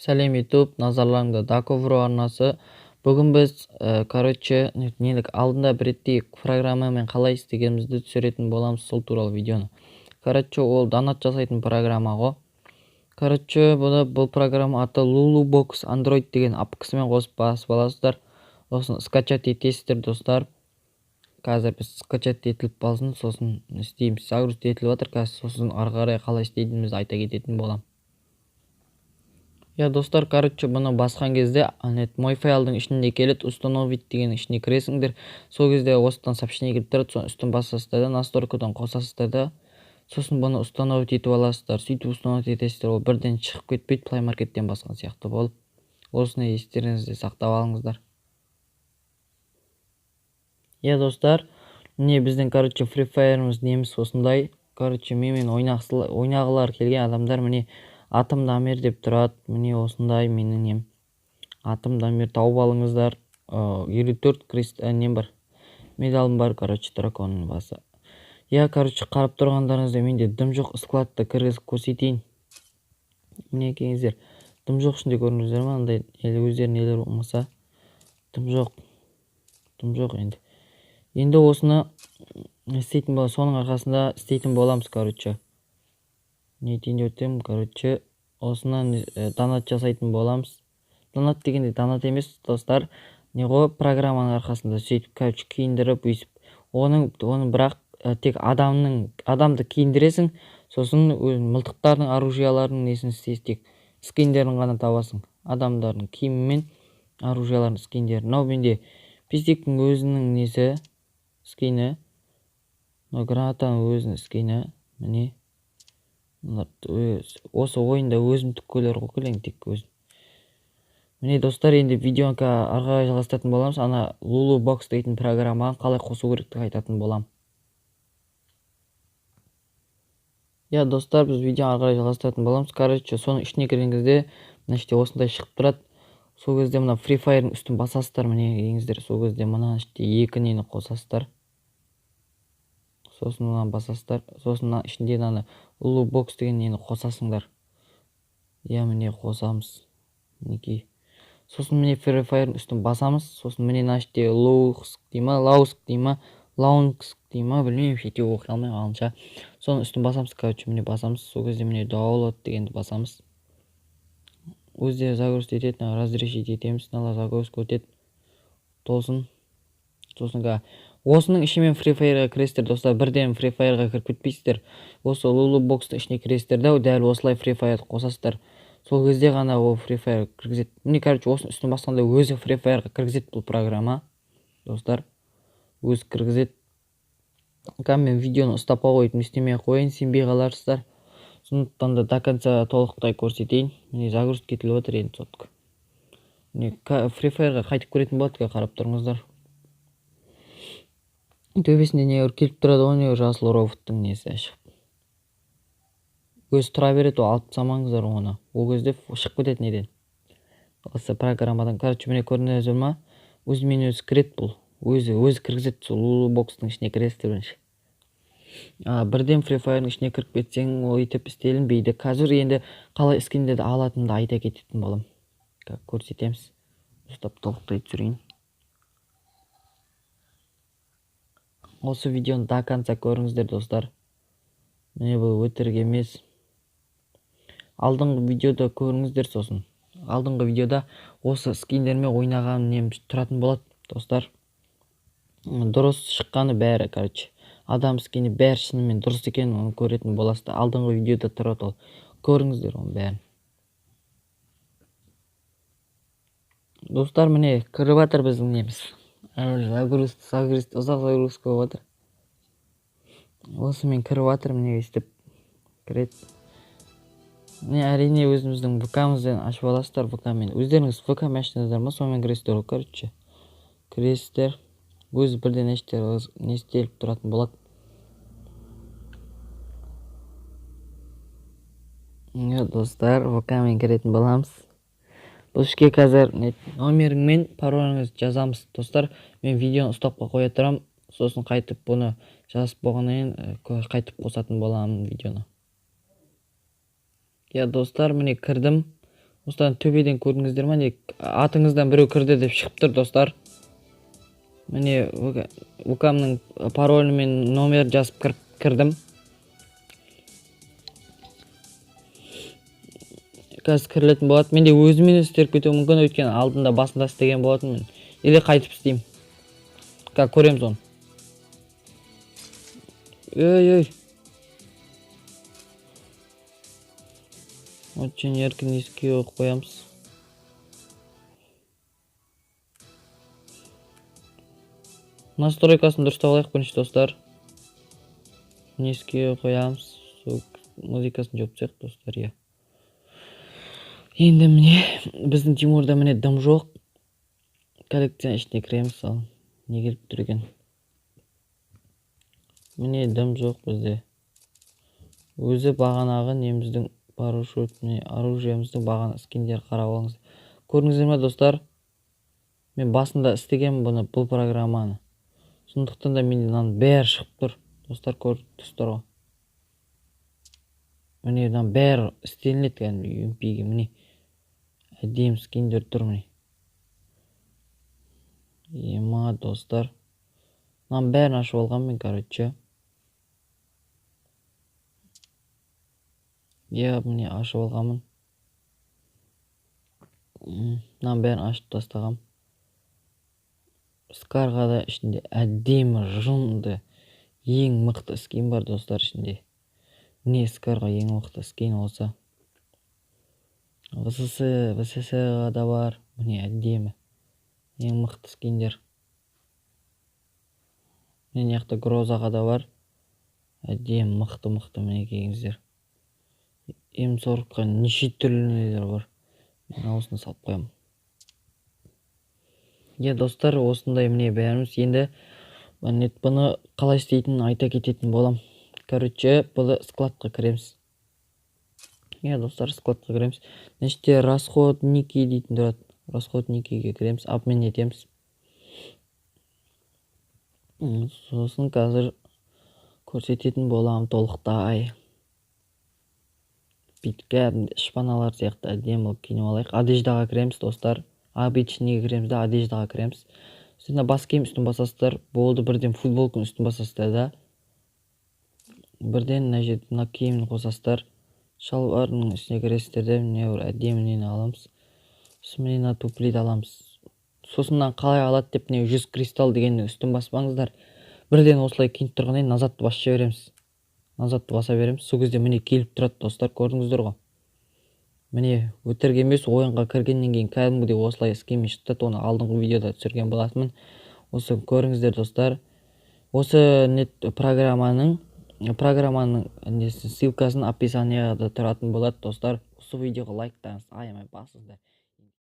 Сәлем YouTube, назарларыңда Даковро арнасы. Бүгін біз, алдында бір реттей программамен қалай істегенімізді түсіретін боламыз, сол туралы видеоны. Ол донат жасайтын программа ғой. Бұл программа аты Lulubox Android деген апкасымен қосып басып аласыздар. Сосын скачать етесіздер, достар. Қазір біз скачать етіліп қалсын, сосын істейміз. Загрузка етіліп жатыр, қазір сосын ары қарай қалай істейтінімізді айта кететін боламын. Достар, бұны басқан кезде мой файлдың ішінде келеді, установить деген ішіне кіресіңдер. Сол кезде осыдан сообщение келіп тұрады, сосын үстін басасыздар да, настройкадан қосасыздар да, сосын бұны установить етіп аласыздар. Сөйтіп установить етесіздер, ол бірден шығып кетпейді, Play Market'тен басқан сияқты болып. Осыны естеріңізде сақтап алыңыздар. Достар, міне біздің Free Fire'ымыз неміз осындай. Менімен ойнағылар келген адамдар міне атым Дамир деп тұрады. Міне осындай менің нем. Атым Дамир тауып алыңыздар. 54 нем бар. Медалым бар, драконның басы. Қарап тұрғандарыңызда менде дым жоқ, складты кіргізіп көрсетейін. Міне кеңіздер. Дым жоқ ішінде көріңіздер ма? Андай өздерін нелер болмаса. Дым жоқ енді. Енді осыны істейтін боламыз, соның арқасында істейтін боламыз, Не дейін өтем, осынан донат жасайтын боламыз. Донат дегенде донат емес, достар. Не ғой, программаның арқасында сөйтіп, киіндіріп, өйсіп. Оның бірақ тек адамды киіндіресің, сосын мылтықтардың, оружиялардың несін істейсің, тек скиндерін ғана табасың. Адамдардың киімі мен оружиялардың скиндері. Мынау менде пистектің өзінің несі, скині. Гранатаның өзінің скині. Міне. Осы ойында өзім түккөлер қойылың, тек өзім. Міне достар, енді видеоны арғай жалғастыратын боламыз. Ана Lulubox дейтін программаға қалай қосу керектігін айтатын болам. Достар, біз видеоны арғай жалғастыратын боламыз. Соның ішіне кірген кезде, осындай шығып тұрады. Сол кезде мына Free Fire'ның үстін басасыздар, міне еңіздер. Сол кезде мына екі нені қосасыздар. Сосын мына басасыздар. Сосын ішінде Lulubox деген нені қосасыңдар. Міне қосамыз. Мінекей. Сосын міне Free Fire'ның үстін басамыз. Сосын міне Launsk дейма, білмеймін, шете оқи алмай қалынша. Соның үстін басамыз, міне басамыз. Сол кезде міне download дегенді басамыз. Өзде загрузка ететін, разрешить етеміз, загрузка өтеді. Толсын. Сосын осының ішімен Free Fire'ға кіресіздер, достар. Бірден Free Fire'ға кіріп кетпейсіздер. Осы Lulubox'тың ішіне кіресіздер да, дәл осылай Free Fire'ды қосасыздар. Сол кезде ғана ол Free Fire кіргізеді. Міне, осының үстін басқанда өзі Free Fire'ға кіргізеді бұл программа. Достар, өзі кіргізеді. Мен видеоны ұстап қойып, істемей қойын, сенбей қаларсыздар. Сондықтан да до конца толықтай көрсетейін. Міне загрузка кетіліп отыр енді сотқа. Міне Free Fire'ға қайтып көретін болады, қарап тұрыңыздар. Төбесінде не келіп тұрады, оны жасыл роботтың несі шығып. Өзі тұра береді, алып тастамаңыздар оны. Ол кезде шығып кетеді неден. Осы программадан, міне көрінеді ма? Өзімен өзі кіреді бұл. Өзі кіргізеді, сол Lulubox'тың ішіне кіресіздер бірінші. Бірден Free Fire'ның ішіне кіріп кетсең, ол етіп істелінбейді. Қазір енді қалай скиндерді алатынды айта кететін болам. Көрсетеміз. Ұстап толықтай түсірейін. Осы видеоны до конца көріңіздер, достар. Міне бұл өтірік емес. Алдыңғы видеода көріңіздер сосын. Алдыңғы видеода осы скиндермен ойнаған нем тұратын болады, достар. Дұрыс шыққаны бәрі, адам скині бәрі шынымен дұрыс екенін оны көретін боласыздар. Алдыңғы видеода тұрады ол. Көріңіздер оның бәрін. Достар, міне кіріп жатыр біздің неміз. Ұзақ загрузка болып жатыр. Осы мен кіріп жатыр, міне өстіп кіреді. Міне әрине өзіміздің VK-мызден ашып аласыздар, VK-мен. Өздеріңіз VK-мен аштыңыздар ма, сонымен кіресіздер, кіресіздер. Өзі бірден нестеліп тұратын болады. Достар, VK-мен кіретін боламыз. Бұл ішке қазір номерің мен пароліңізді жазамыз. Достар, мен видеоны ұстап қоя тұрам, сосын қайтып бұны жазып болғаннан қайтып қосатын боламын видеоны. Достар, міне кірдім. осыдан төбеден көрдіңіздер ма, не атыңыздан біреу кірді деп шығып тұр достар. Міне ВК-мның паролі мен номер жазып кірдім. Қазір кірілетін болады. Менде өзімен істеріп кетуі мүмкін, өйткені алдында басында істеген болатынмын. Или қайтып істеймін. Көреміз оны. Ой. Очень еркін еске қоямыз. Настройкасын дұрыстап алайық бірінші достар. Еске қоямыз. Музыкасын жауып тастайық достар, иә. Енді міне біздің Тимурда міне дым жоқ. Коллекцияның ішіне кіреміз, ал не келіп тұр екен. Міне дым жоқ бізде. Өзі бағанағы неміздің парашют, міне оружиеміздің бағана скиндер қарап алыңыз. Көрдіңіздер ме достар? Мен басында істеген бұл программаны. Сондықтан да менде мынаның бәрі шығып тұр. Достар көріп тұрсыздар ғой. Міне мынаның бәрі істелінеді кәдімгі UMP-ге, міне әдемі скиндер тұр міне. Ема достар. Мынаның бәрін ашып алғам мен, короче. Міне ашып алғамын. Мынаның бәрін ашып тастағам. Скарға ішінде әдемі жынды ең мықты скин бар достар ішінде. Міне Скарға ең мықты скин олса. ВСС-ға да бар. Міне әдемі ең мықты скиндер. Міне яқты Грозаға да бар. Әдемі мықты міне келіңіздер. М40-қа неше түрлілер бар. Мен осыны салып қоямын. Достар, осындай міне бәріміз. Енді бұны қалай істейтінін айта кететін болам. Короче, бұны складқа кіреміз. Достар, складқа кіреміз. Неште расходники дейтін тұрады. Расходникиге кіреміз, обмен етеміз. Сосын қазір көрсететін болам толықтай. Бүйтіп шпаналар сияқты әдемі киініп алайық. Одеждаға кіреміз достар. Обычныйға кіреміз да, одеждаға кіреміз. Үстіне бас киім үстін басасыздар. Болды, бірден футболканы үстін басасыздар да. Бірден мына киімін қосасыздар. Шалбардың үстіне кіресіздер де, міне бір әдемінен аламыз. Сосын мына туплиді аламыз. Сосыннан қалай алады деп, міне 100 кристалл дегенді үстін баспаңыздар. Бірден осылай киініп тұрғаннан назатты басша береміз. Назатты баса береміз. Сол кезде міне келіп тұрады достар, көрдіңіздер ғой. Міне өтірік емес, ойынға кіргеннен кейін кәдімгідей осылай скинмен шықты. Оны алдыңғы видеода түсірген болатынмын. Осы көріңіздер достар. Осы программаның ссылкасын описанияда тұратын болады достар. Осы видеоға лайктаңыз, аямай басыңыздар.